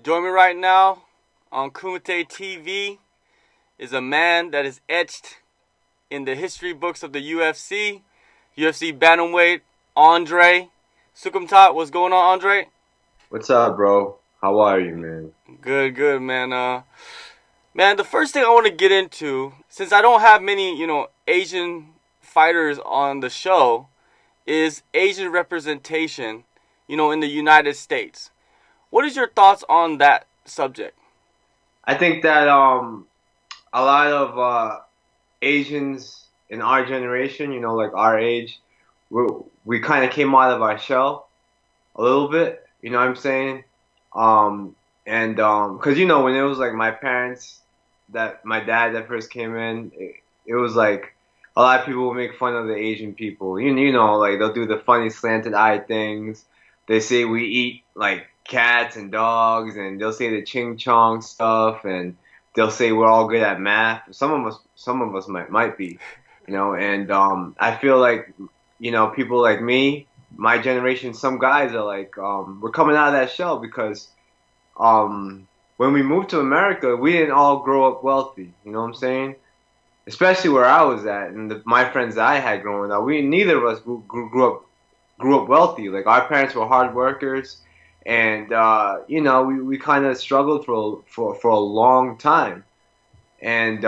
Join me right now on Kumite TV is a man that is etched in the history books of the UFC. UFC bantamweight Andre Soukhamthath. What's going on, Andre? What's up, bro? How are you, man? Good, good, man. Man, the first thing I want to get into, since I don't have many, Asian fighters on the show, is Asian representation, in the United States. What is your thoughts on that subject? I think that a lot of Asians in our generation, like our age, we kind of came out of our shell a little bit. You know what I'm saying? And cause when it was like my parents, that my dad that first came in, it was like a lot of people would make fun of the Asian people. Like they'll do the funny slanted eye things. They say we eat like cats and dogs, and they'll say the ching chong stuff, and they'll say we're all good at math. Some of us might be, and I feel like people like me, my generation, some guys are like we're coming out of that shell because when we moved to America, we didn't all grow up wealthy. You know what I'm saying? Especially where I was at, and my friends that I had growing up, we neither of us grew up wealthy. Like our parents were hard workers, and we kind of struggled for a long time. And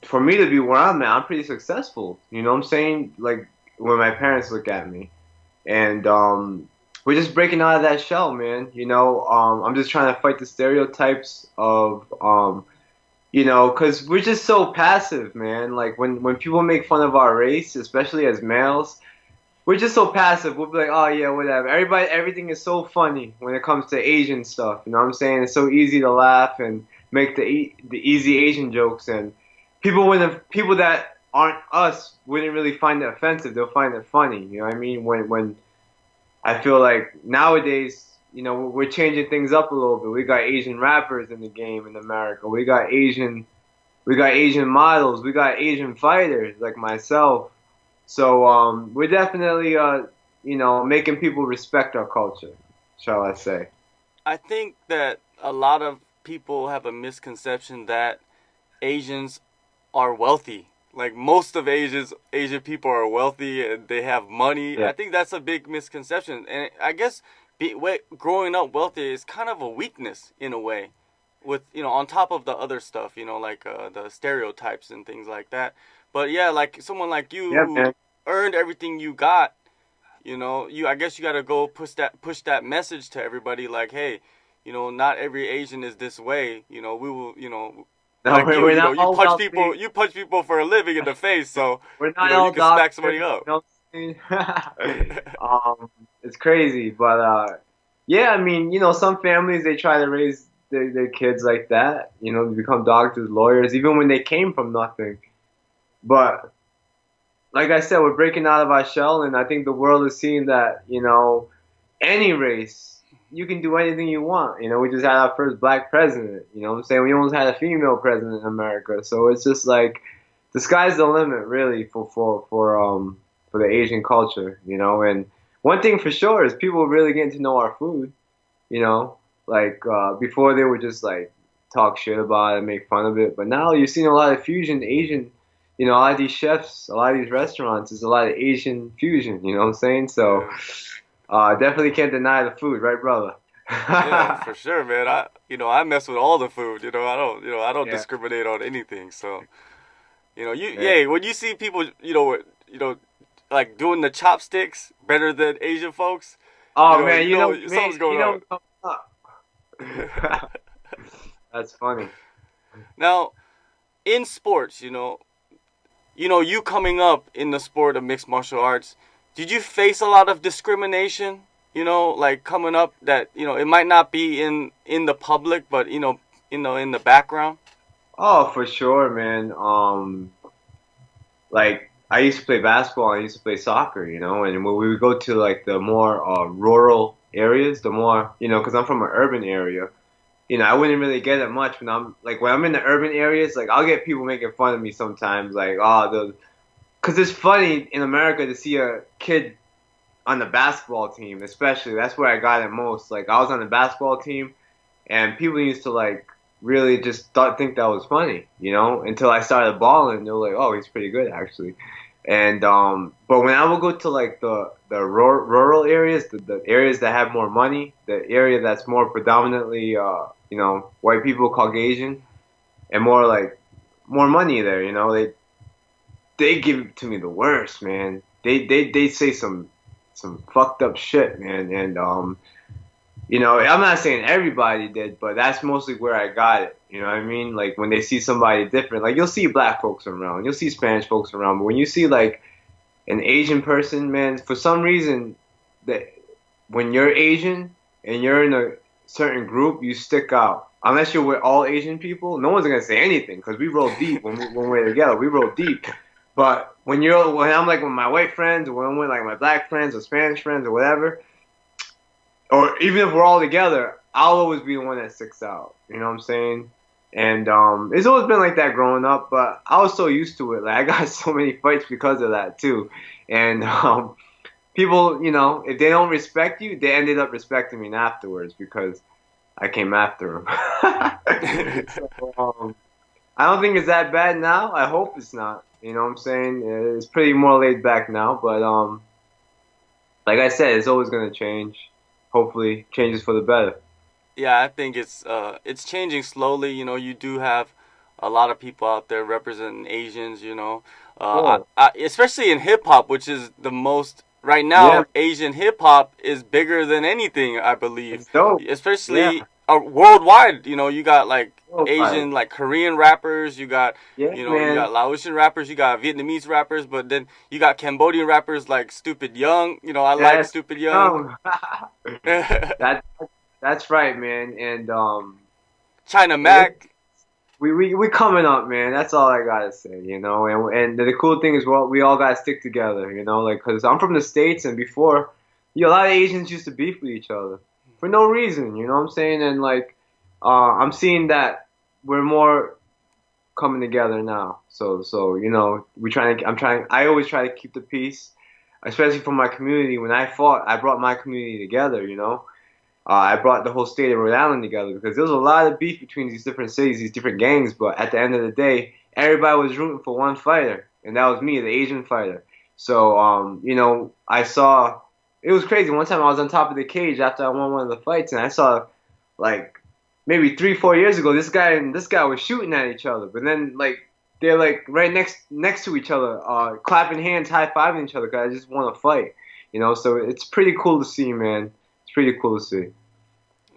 for me to be where I'm at, I'm pretty successful. You know what I'm saying? Like when my parents look at me, and we're just breaking out of that shell, man. I'm just trying to fight the stereotypes of because we're just so passive, man. Like when people make fun of our race, especially as males, we're just so passive. We'll be like, oh yeah, whatever. Everything is so funny when it comes to Asian stuff. You know what I'm saying? It's so easy to laugh and make the easy Asian jokes, and people that aren't us wouldn't really find it offensive. They'll find it funny. You know what I mean? When I feel like nowadays, we're changing things up a little bit. We got Asian rappers in the game in America. We got Asian models. We got Asian fighters like myself. So we're definitely making people respect our culture, shall I say? I think that a lot of people have a misconception that Asians are wealthy. Like most of Asian people are wealthy and they have money. Yeah. I think that's a big misconception, and I guess growing up wealthy is kind of a weakness in a way. With on top of the other stuff, like the stereotypes and things like that. But yeah, like someone like you Yeah, who man. earned everything you got, I guess you gotta go push that message to everybody. Like, hey, not every Asian is this way. We will, No, like we're, you, we're not you all punch people, wealthy. you punch people for a living in the face, so We're not you all can smack doctors. somebody up. It's crazy, but yeah, I mean, some families they try to raise their kids like that, to become doctors, lawyers, even when they came from nothing. But like I said, we're breaking out of our shell, and I think the world is seeing that, any race, you can do anything you want. We just had our first black president. You know what I'm saying? We almost had a female president in America. So it's just like the sky's the limit, really, for the Asian culture. And one thing for sure is people really getting to know our food. You know, like before they would just like talk shit about it, make fun of it, but now you're seeing a lot of fusion Asian. A lot of these chefs, a lot of these restaurants, there's a lot of Asian fusion. You know what I'm saying? So Yeah, definitely can't deny the food, right, brother? yeah, for sure, man. I mess with all the food. I don't Yeah, discriminate on anything. So, yeah. when you see people, like doing the chopsticks better than Asian folks, Oh man, man, something's going on. come up. That's funny. Now, in sports, you coming up in the sport of mixed martial arts, did you face a lot of discrimination? Like coming up that it might not be in the public, but in the background. Oh, for sure, man. Like I used to play basketball, I used to play soccer, and when we would go to like the more rural areas, the more, because I'm from an urban area, I wouldn't really get it much when I'm in the urban areas, like I'll get people making fun of me sometimes, like, oh, because it's funny in America to see a kid on the basketball team, especially. That's where I got it most. Like I was on the basketball team, and people used to like really just think that was funny, you know, until I started balling. They were like, "Oh, he's pretty good actually." And but when I would go to like the rural areas, the areas that have more money, the area that's more predominantly you know, white people, Caucasian, and more like more money there, you know, they give it to me the worst, man. They say some fucked up shit, man, and you know, I'm not saying everybody did, but that's mostly where I got it. You know what I mean? Like when they see somebody different, like you'll see black folks around, you'll see Spanish folks around, but when you see like an Asian person, man, for some reason that when you're Asian and you're in a certain group, you stick out. Unless you're with all Asian people, no one's gonna say anything because we roll deep when we're together. We roll deep. But when I'm like with my white friends, or when I'm with like my black friends or Spanish friends or whatever, or even if we're all together, I'll always be the one that sticks out. You know what I'm saying? And it's always been like that growing up, but I was so used to it. Like I got so many fights because of that too. And people, you know, if they don't respect you, they ended up respecting me afterwards because I came after them. So, I don't think it's that bad now. I hope it's not. You know what I'm saying? It's pretty more laid back now, but like I said, it's always gonna change. Hopefully, changes for the better. Yeah, I think it's changing slowly. You know, you do have a lot of people out there representing Asians. You know, Cool. especially in hip hop, which is the most right Yeah, now. Asian hip hop is bigger than anything, I believe. it's dope. Yeah, Especially worldwide. You know, you got like worldwide. Asian, like Korean rappers. You got Yeah, you man. got Laotian rappers. You got Vietnamese rappers. But then you got Cambodian rappers like Stupid Young. You know, I like Yes. Stupid Young. No. that that's right, man. And China it, Mac. we coming up, man. That's all I gotta say, you know. And the cool thing is, well, we all gotta stick together, you know. Like, cause I'm from the States, and before, you know, a lot of Asians used to beef with each other for no reason, you know what I'm saying? And like, I'm seeing that we're more coming together now. So you know, I always try to keep the peace, especially for my community. When I fought, I brought my community together, you know. I brought the whole state of Rhode Island together because there was a lot of beef between these different cities, these different gangs. But at the end of the day, everybody was rooting for one fighter, and that was me, the Asian fighter. So, you know, I saw it was crazy. One time I was on top of the cage after I won one of the fights, and I saw like maybe 3, 4 years ago, this guy and this guy were shooting at each other, but then like they're like right next to each other, clapping hands, high fiving each other because I just want to fight, you know. So it's pretty cool to see, man. It's pretty cool to see.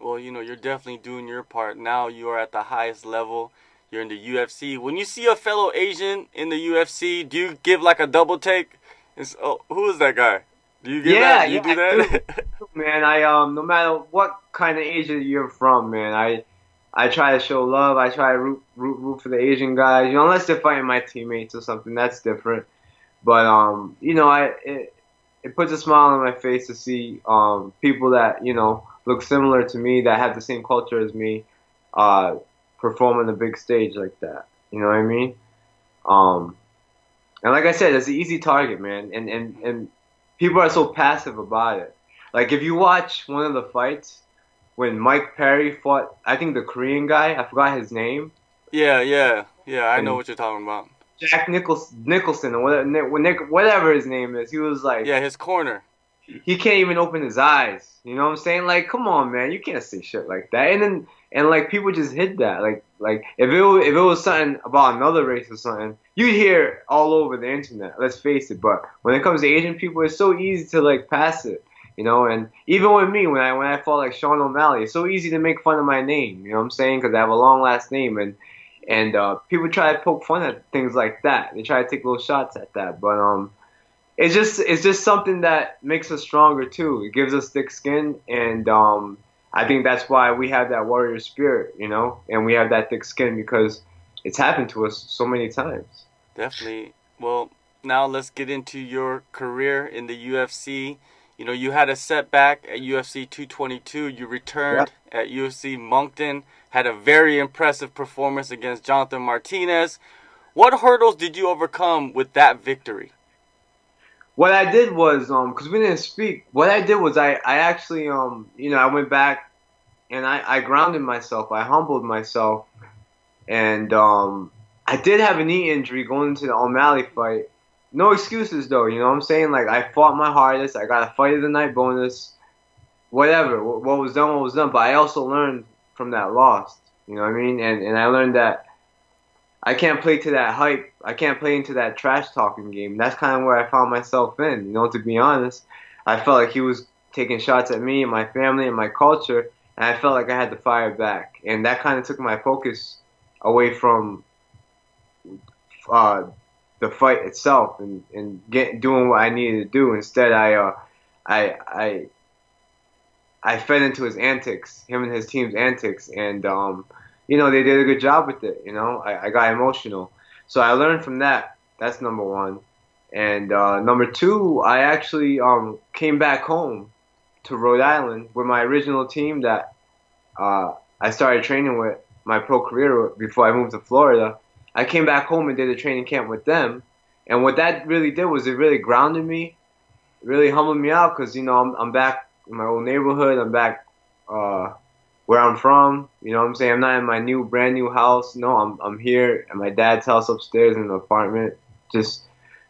Well, you know, you're definitely doing your part. Now you are at the highest level. You're in the UFC. When you see a fellow Asian in the UFC, do you give like a double take? It's, oh, who is that guy? Do you give that? Yeah, Do you yeah, do I do, that? man. I no matter what kind of Asia you're from, man, I try to show love. I try to root for the Asian guys. You know, unless they're fighting my teammates or something, that's different. But you know, it puts a smile on my face to see people that you know look similar to me that have the same culture as me uh perform on the big stage like that. You know what I mean? Um, and like I said, it's an easy target, man. And people are so passive about it. Like if you watch one of the fights when Mike Perry fought, I think the Korean guy, I forgot his name, Yeah, yeah, yeah. I know and what you're talking about. Nicholson or whatever his name is, he was like, Yeah, his corner. he can't even open his eyes. You know what I'm saying? Like, come on, man, you can't say shit like that. And like people just hit that. Like if it was something about another race or something, you'd hear it all over the internet. Let's face it. But when it comes to Asian people, it's so easy to like pass it. You know, and even with me, when I fought like Sean O'Malley, it's so easy to make fun of my name. You know what I'm saying? Because I have a long last name, and people try to poke fun at things like that. They try to take little shots at that, but it's just something that makes us stronger too. It gives us thick skin, and I think that's why we have that warrior spirit, you know, and we have that thick skin because it's happened to us so many times. Definitely. Well, now let's get into your career in the UFC. You know, you had a setback at UFC 222. You Yeah. returned at UFC Moncton, had a very impressive performance against Jonathan Martinez. What hurdles did you overcome with that victory? What I did was, because we didn't speak, what I did was I actually, you know, I went back. and I grounded myself. I humbled myself, and I did have a knee injury going into the O'Malley fight. No excuses though, you know what I'm saying? Like I fought my hardest. I got a fight of the night bonus. Whatever. What was done, what was done. But I also learned from that loss. You know what I mean? And I learned that I can't play to that hype. I can't play into that trash talking game. That's kind of where I found myself in. You know, to be honest, I felt like he was taking shots at me and my family and my culture, and I felt like I had to fire back. And that kind of took my focus away from uh, the fight itself and doing what I needed to do. Instead, I I I fed into his antics, him and his team's antics, and you know, they did a good job with it. You know, I got emotional, so I learned from that. That's number one, and number two, I actually came back home to Rhode Island with my original team that I started training with my pro career before I moved to Florida. I came back home and did a training camp with them, and what that really did was it really grounded me, really humbled me out because you know I'm back in my old neighborhood. I'm back where I'm from. You know what I'm saying? I'm not in my brand new house. No, I'm here at my dad's house upstairs in the apartment, just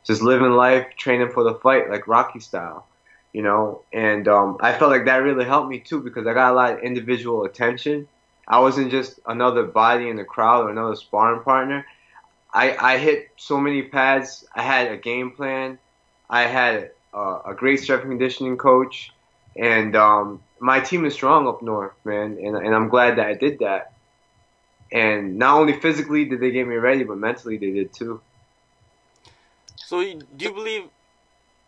living life, training for the fight like Rocky style. You know, and I felt like that really helped me too because I got a lot of individual attention. I wasn't just another body in the crowd or another sparring partner. I hit so many pads. I had a game plan. I had a great strength and conditioning coach, and my team is strong up north, man. And I'm glad that I did that. And not only physically did they get me ready, but mentally they did too. So do you believe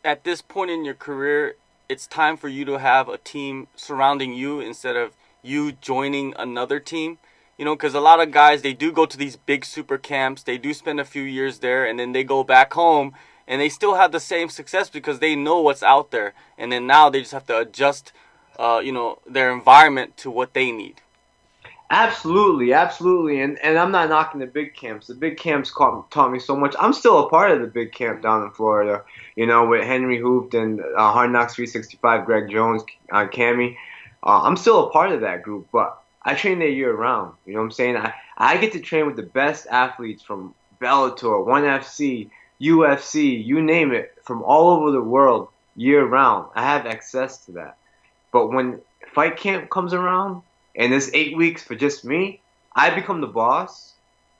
at this point in your career, it's time for you to have a team surrounding you instead of you joining another team? You know, because a lot of guys, they do go to these big super camps. They do spend a few years there, and then they go back home, and they still have the same success because they know what's out there. And then now they just have to adjust, you know, their environment to what they need. Absolutely, absolutely, and I'm not knocking the big camps. The big camps taught me so much. I'm still a part of the big camp down in Florida, you know, with Henry Hoopt and Hard Knocks 365, Greg Jones, Cammy. I'm still a part of that group, but I train there year round. You know what I'm saying? I get to train with the best athletes from Bellator, ONE FC, UFC, you name it, from all over the world year round. I have access to that. But when fight camp comes around, and it's 8 weeks for just me, I become the boss,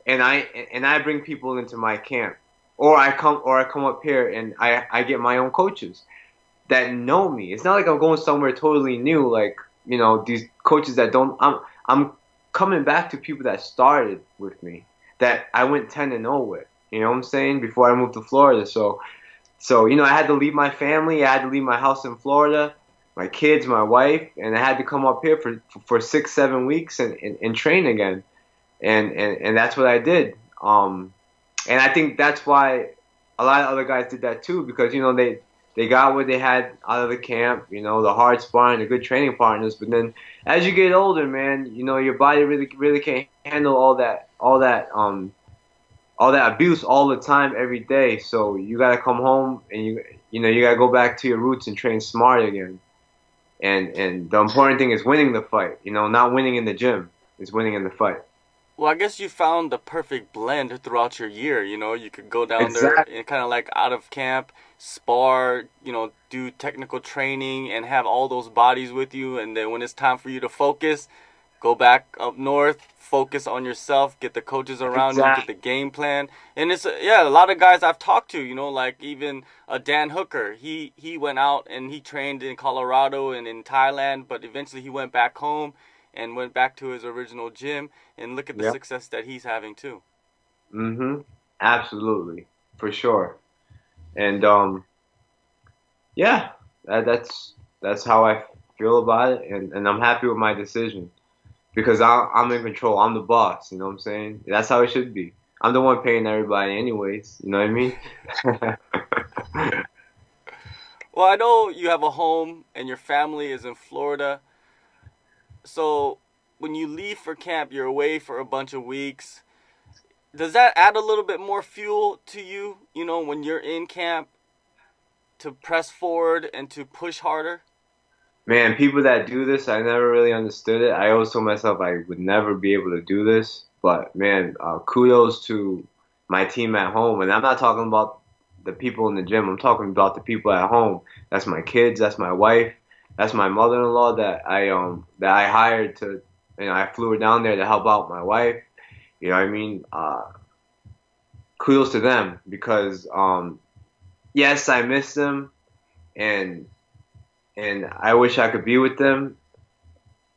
and I bring people into my camp, or I come up here and I get my own coaches that know me. It's not like I'm going somewhere totally new, like you know these coaches that don't. I'm coming back to people that started with me, that I went 10-0 with. You know what I'm saying? Before I moved to Florida, so you know I had to leave my family, I had to leave my house in Florida, my kids, my wife, and I had to come up here for 6-7 weeks and train again, and that's what I did. And I think that's why a lot of other guys did that too, because you know they got what they had out of the camp, you know, the hard sparring, the good training partners. But then as you get older, man, you know your body really can't handle all that abuse all the time every day. So you gotta come home and you know you gotta go back to your roots and train smart again. And the important thing is winning the fight. You know, not winning in the gym. It's winning in the fight. Well, I guess you found the perfect blend throughout your year. You know, you could go down there Exactly. and kind of like out of camp, spar, you know, do technical training and have all those bodies with you. And then when it's time for you to focus, go back up north, focus on yourself, get the coaches around you, get the Exactly. game plan. And it's, yeah, a lot of guys I've talked to, you know, like even Dan Hooker, he went out and he trained in Colorado and in Thailand, but eventually he went back home and went back to his original gym, and look at the Yep. success that he's having too. Absolutely. For sure. And yeah, that's how I feel about it, and I'm happy with my decision because I'm in control. I'm the boss. You know what I'm saying? That's how it should be. I'm the one paying everybody, anyways. You know what I mean? Well, I know you have a home and your family is in Florida. So when you leave for camp, you're away for a bunch of weeks. Does that add a little bit more fuel to you, you know, when you're in camp to press forward and to push harder? Man, people that do this, I never really understood it. I always told myself I would never be able to do this. But man, kudos to my team at home. And I'm not talking about the people in the gym. I'm talking about the people at home. That's my kids. That's my wife. That's my mother-in-law that I hired to. I flew her down there to help out my wife. You know what I mean? Kudos to them because yes, I miss them and I wish I could be with them.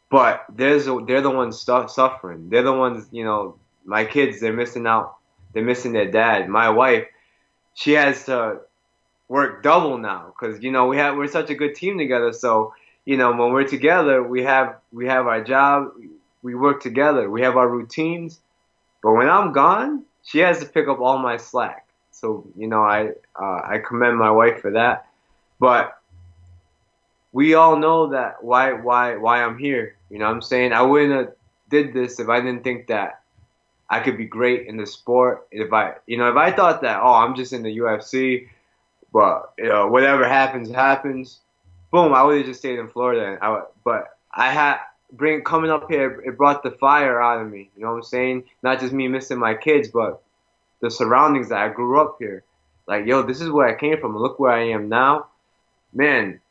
But they're the ones suffering. They're the ones, my kids, they're missing out. They're missing their dad. My wife, she has to work double now because we're such a good team together. So when we're together, we have our job, we work together, we have our routines. But when I'm gone, she has to pick up all my slack. So I commend my wife for that. But we all know that why I'm here. You know what I'm saying? I wouldn't have did this if I didn't think that I could be great in the sport. If I thought that, oh, I'm just in the UFC, but whatever happens happens. Boom, I would have just stayed in Florida. But I had coming up here, it brought the fire out of me. You know what I'm saying? Not just me missing my kids, but the surroundings that I grew up here. Like, yo, this is where I came from. Look where I am now. Man,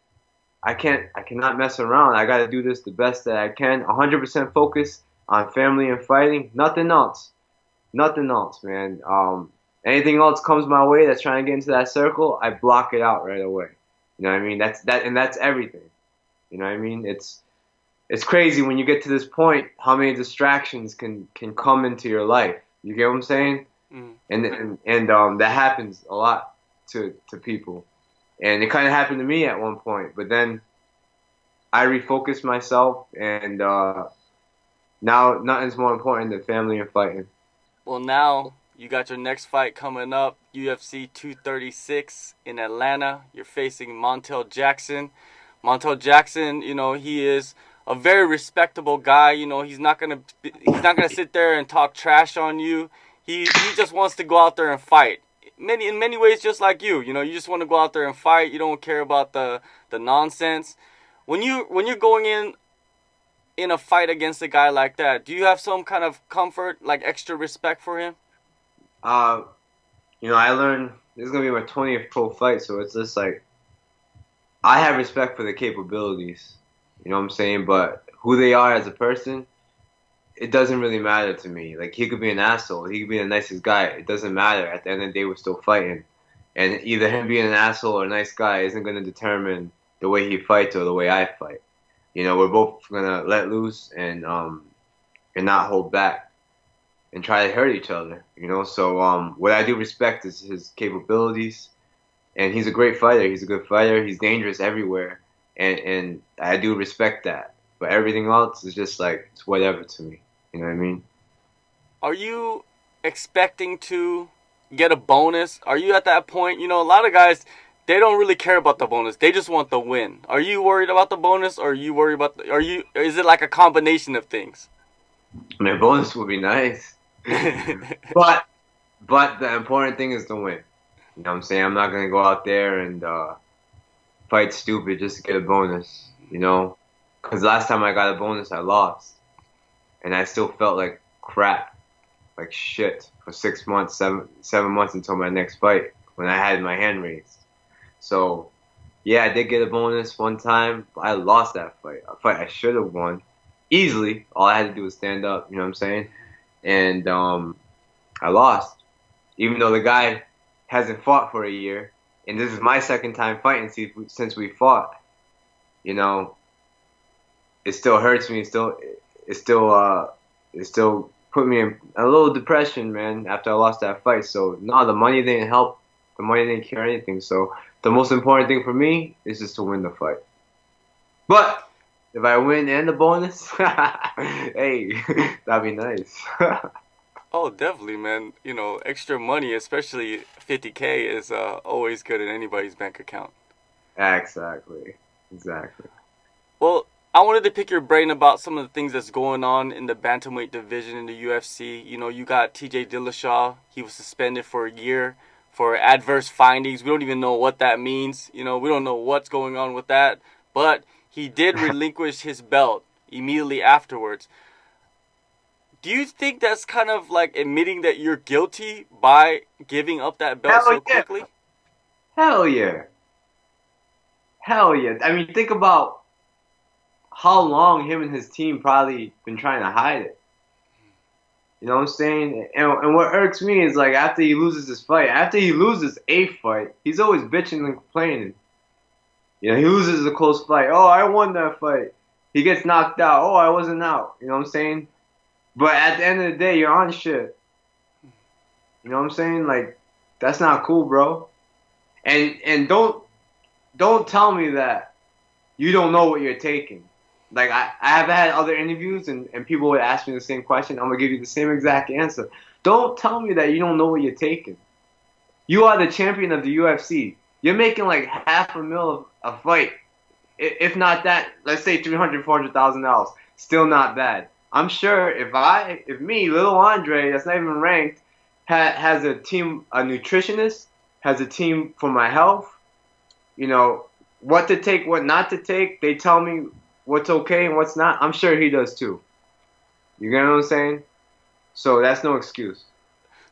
I cannot mess around. I got to do this the best that I can. 100% focus on family and fighting. Nothing else. Nothing else, man. Anything else comes my way that's trying to get into that circle, I block it out right away. You know what I mean? That's everything. You know what I mean? It's crazy when you get to this point how many distractions can come into your life. You get what I'm saying? Mm. And that happens a lot to people. And it kind of happened to me at one point, but then I refocused myself, and now nothing's more important than family and fighting. Well, now you got your next fight coming up, UFC 236 in Atlanta. You're facing Montel Jackson. Montel Jackson, he is a very respectable guy. He's not gonna sit there and talk trash on you. He just wants to go out there and fight. In many ways, just like you. You just want to go out there and fight. You don't care about the nonsense. When you're going in a fight against a guy like that, do you have some kind of comfort, like extra respect for him? I learned this is gonna be my 20th pro fight, so it's just like I have respect for the capabilities. You know what I'm saying? But who they are as a person, it doesn't really matter to me. Like, he could be an asshole. He could be the nicest guy. It doesn't matter. At the end of the day, we're still fighting. And either him being an asshole or a nice guy isn't going to determine the way he fights or the way I fight. We're both going to let loose and not hold back and try to hurt each other. So what I do respect is his capabilities. And he's a great fighter. He's a good fighter. He's dangerous everywhere. And I do respect that. But everything else is just like, it's whatever to me. You know what I mean? Are you expecting to get a bonus? Are you at that point? A lot of guys, they don't really care about the bonus. They just want the win. Are you worried about the bonus, or are you worried about is it like a combination of things? I mean, bonus would be nice. but the important thing is to win. You know what I'm saying? I'm not going to go out there and fight stupid just to get a bonus, Because last time I got a bonus, I lost. And I still felt like crap, like shit, for 6 months, seven months until my next fight when I had my hand raised. So, yeah, I did get a bonus one time, but I lost that fight. A fight I should have won easily. All I had to do was stand up, you know what I'm saying? And I lost. Even though the guy hasn't fought for a year, and this is my second time fighting since we fought, it still hurts me. It still put me in a little depression, man, after I lost that fight. So no, the money didn't help. The money didn't cure anything. So the most important thing for me is just to win the fight. But if I win and the bonus, hey, that'd be nice. Oh, definitely, man. Extra money, especially 50K, is always good in anybody's bank account. Exactly. Well, I wanted to pick your brain about some of the things that's going on in the bantamweight division in the UFC. You got TJ Dillashaw. He was suspended for a year for adverse findings. We don't even know what that means. We don't know what's going on with that. But he did relinquish his belt immediately afterwards. Do you think that's kind of like admitting that you're guilty by giving up that belt Hell so yeah. quickly? Hell yeah. Hell yeah. I mean, think about how long him and his team probably been trying to hide it. You know what I'm saying? And what irks me is like after he loses his fight, after he loses a fight, he's always bitching and complaining. You know, he loses a close fight. Oh, I won that fight. He gets knocked out. Oh, I wasn't out. You know what I'm saying? But at the end of the day, you're on shit. You know what I'm saying? Like, that's not cool, bro. And don't tell me that you don't know what you're taking. Like I have had other interviews and people would ask me the same question. I'm gonna give you the same exact answer. Don't tell me that you don't know what you're taking. You are the champion of the UFC. You're making like $500,000 a fight. If not that, let's say $300,000-$400,000. Still not bad. I'm sure if me, little Andre, that's not even ranked, has a team, a nutritionist, has a team for my health, you know, what to take, what not to take, they tell me what's okay and what's not. I'm sure he does too. You get what I'm saying? So that's no excuse.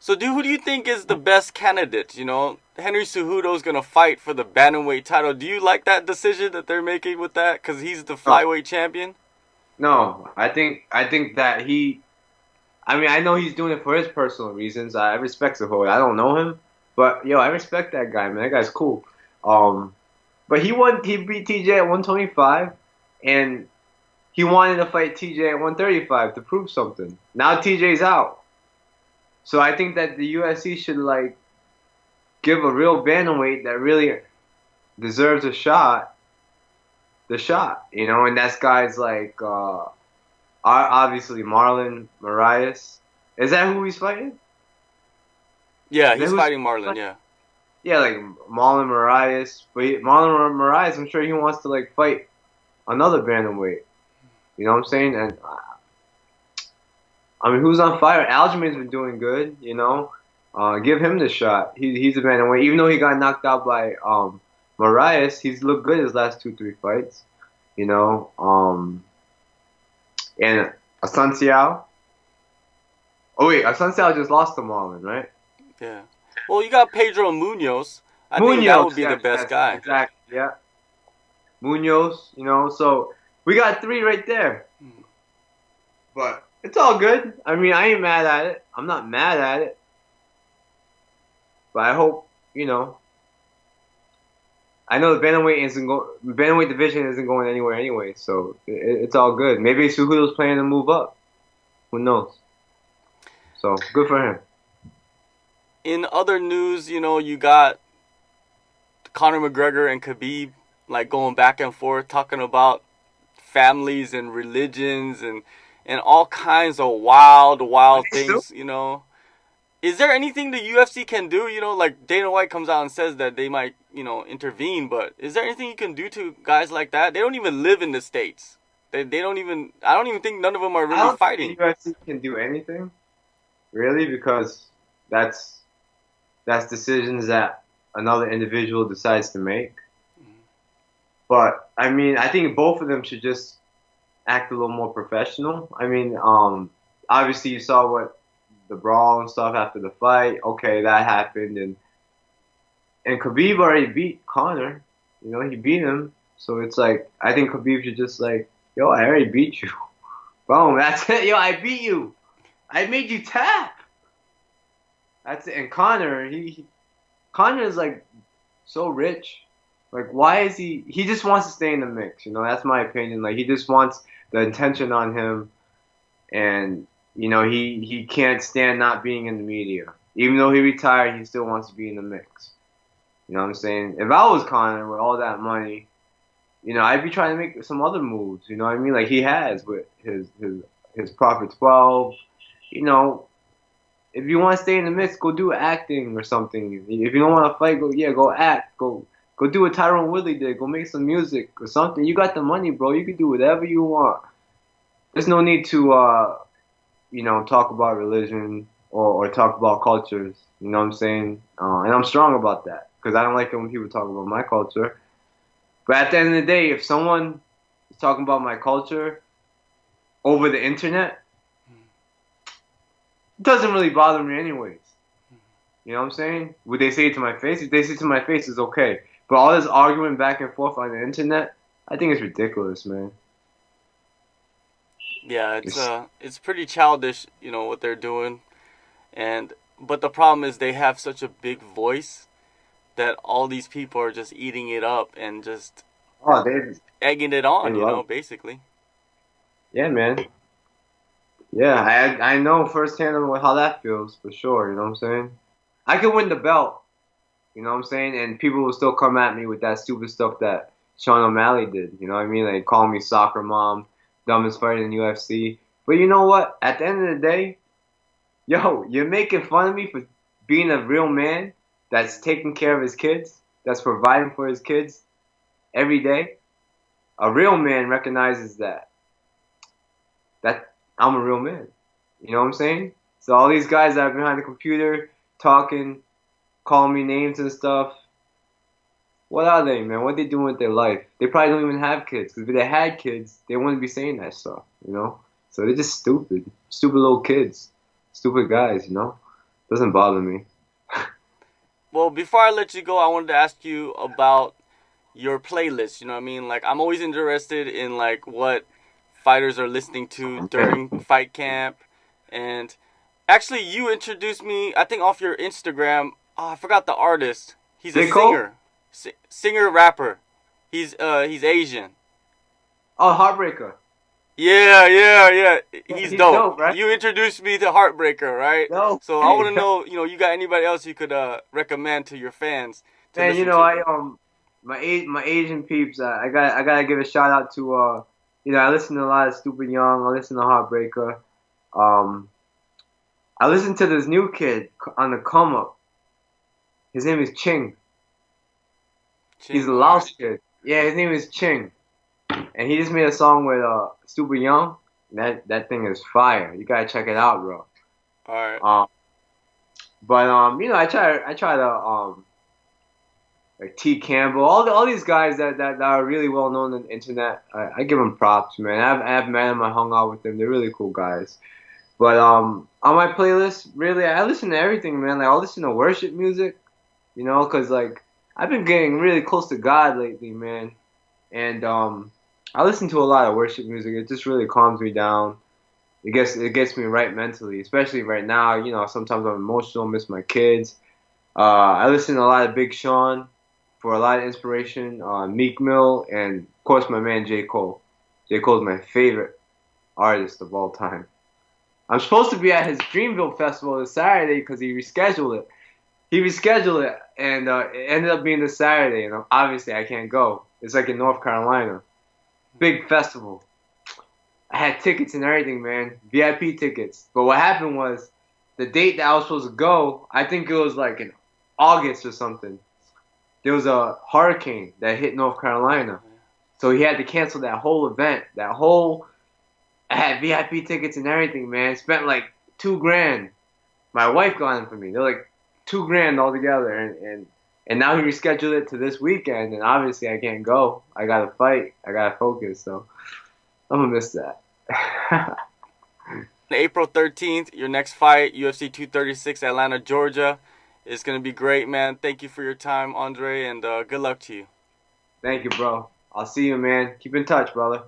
So, dude, who do you think is the best candidate? You know, Henry Cejudo's going to fight for the bantamweight title. Do you like that decision that they're making with that? Because he's the flyweight champion? No, I think that I mean, I know he's doing it for his personal reasons. I respect Cejudo. I don't know him. But, yo, I respect that guy, man. That guy's cool. But he beat TJ at 125. And he wanted to fight TJ at 135 to prove something. Now TJ's out. So I think that the UFC should, like, give a real bantamweight that really deserves a shot, the shot, you know? And that's guys like, obviously Marlon Moraes. Is that who he's fighting? Yeah, he's fighting Marlon, yeah. Yeah, like Marlon Moraes. But Marlon Moraes, I'm sure he wants to, like, fight another bantamweight. You know what I'm saying? And I mean, who's on fire? Aljamain's been doing good. You know, give him the shot. He's a bantamweight. Even though he got knocked out by Moraes, he's looked good his last 2-3 fights. You know, and Asunciao. Oh wait, Asunciao just lost to Marlon, right? Yeah. Well, you got Pedro Munoz. I think that would be the best guy. Exactly. Yeah. Munoz, you know, so we got 3 right there. But it's all good. I mean, I ain't mad at it. I'm not mad at it. But I hope, you know, I know the bantamweight division isn't going anywhere anyway, so it's all good. Maybe Cejudo's planning to move up. Who knows? So good for him. In other news, you know, you got Conor McGregor and Khabib like going back and forth talking about families and religions and all kinds of wild things, you know. Is there anything the UFC can do? You know, like Dana White comes out and says that they might, you know, intervene, but is there anything you can do to guys like that? They don't even live in the States. They don't even, I don't even think none of them are really fighting. I don't think the UFC can do anything, really, because that's decisions that another individual decides to make. But, I mean, I think both of them should just act a little more professional. I mean, obviously you saw what the brawl and stuff after the fight. Okay, that happened. And Khabib already beat Conor. You know, he beat him. So it's like, I think Khabib should just like, yo, I already beat you. Boom, that's it. Yo, I beat you. I made you tap. That's it. And Conor is like so rich. Like, why is he just wants to stay in the mix, you know, that's my opinion. Like, he just wants the attention on him, and, you know, he can't stand not being in the media. Even though he retired, he still wants to be in the mix. You know what I'm saying? If I was Conor with all that money, you know, I'd be trying to make some other moves, you know what I mean? Like he has with his Prophet 12, you know. If you want to stay in the mix, go do acting or something. If you don't want to fight, go act, go do what Tyrone Woodley did. Go make some music or something. You got the money, bro. You can do whatever you want. There's no need to, you know, talk about religion or talk about cultures. You know what I'm saying? And I'm strong about that because I don't like it when people talk about my culture. But at the end of the day, if someone is talking about my culture over the internet, it doesn't really bother me anyways. You know what I'm saying? Would they say it to my face? If they say it to my face, it's okay. But all this arguing back and forth on the internet, I think it's ridiculous, man. Yeah, it's pretty childish, what they're doing. But the problem is they have such a big voice that all these people are just eating it up and just they egging it on, love. basically. Yeah, man. Yeah, I know firsthand how that feels for sure. You know what I'm saying? I could win the belt. You know what I'm saying? And people will still come at me with that stupid stuff that Sean O'Malley did. You know what I mean? Like calling me soccer mom, dumbest fighter in UFC. But you know what? At the end of the day, yo, you're making fun of me for being a real man that's taking care of his kids, that's providing for his kids every day. A real man recognizes that I'm a real man. You know what I'm saying? So all these guys that are behind the computer talking, calling me names and stuff, what are they, man? What are they doing with their life? They probably don't even have kids. Because if they had kids, they wouldn't be saying that stuff, you know? So they're just stupid. Stupid little kids. Stupid guys, you know? Doesn't bother me. Well, before I let you go, I wanted to ask you about your playlist. You know what I mean? Like, I'm always interested in, like, what fighters are listening to during fight camp. And actually, you introduced me, I think, off your Instagram. Oh, I forgot the artist. He's a singer. Singer, rapper. He's Asian. Oh, Heartbreaker. Yeah. He's dope. Right? You introduced me to Heartbreaker, right? No. So I want to know, you got anybody else you could recommend to your fans? Man, my Asian peeps. I gotta give a shout out to I listen to a lot of Stupid Young. I listen to Heartbreaker. I listen to this new kid on the come up. His name is Ching. He's a Laos kid. Yeah, his name is Ching. And he just made a song with Stupid Young. That thing is fire. You gotta check it out, bro. Alright. But I try to like T Campbell, all these guys that are really well known on the internet. I give them props, man. I've met them, I hung out with them. They're really cool guys. But on my playlist, really, I listen to everything, man. Like I listen to worship music, cause like I've been getting really close to God lately, man. And I listen to a lot of worship music. It just really calms me down. It gets me right mentally, especially right now. Sometimes I'm emotional, miss my kids. I listen to a lot of Big Sean for a lot of inspiration. Meek Mill, and of course my man J. Cole. J. Cole's my favorite artist of all time. I'm supposed to be at his Dreamville festival this Saturday because he rescheduled it. And it ended up being this Saturday, and obviously I can't go. It's like in North Carolina. Big festival. I had tickets and everything, man. VIP tickets. But what happened was, the date that I was supposed to go, I think it was like in August or something. There was a hurricane that hit North Carolina. So he had to cancel that whole event. I had VIP tickets and everything, man. Spent like $2,000. My wife got them for me. They're like $2,000 altogether. And now he rescheduled it to this weekend, and obviously I can't go. I gotta fight. I gotta focus, so I'm gonna miss that. April 13th, your next fight, UFC 236, Atlanta, Georgia. It's gonna be great, man. Thank you for your time, Andre, and good luck to you. Thank you, bro. I'll see you, man. Keep in touch, brother.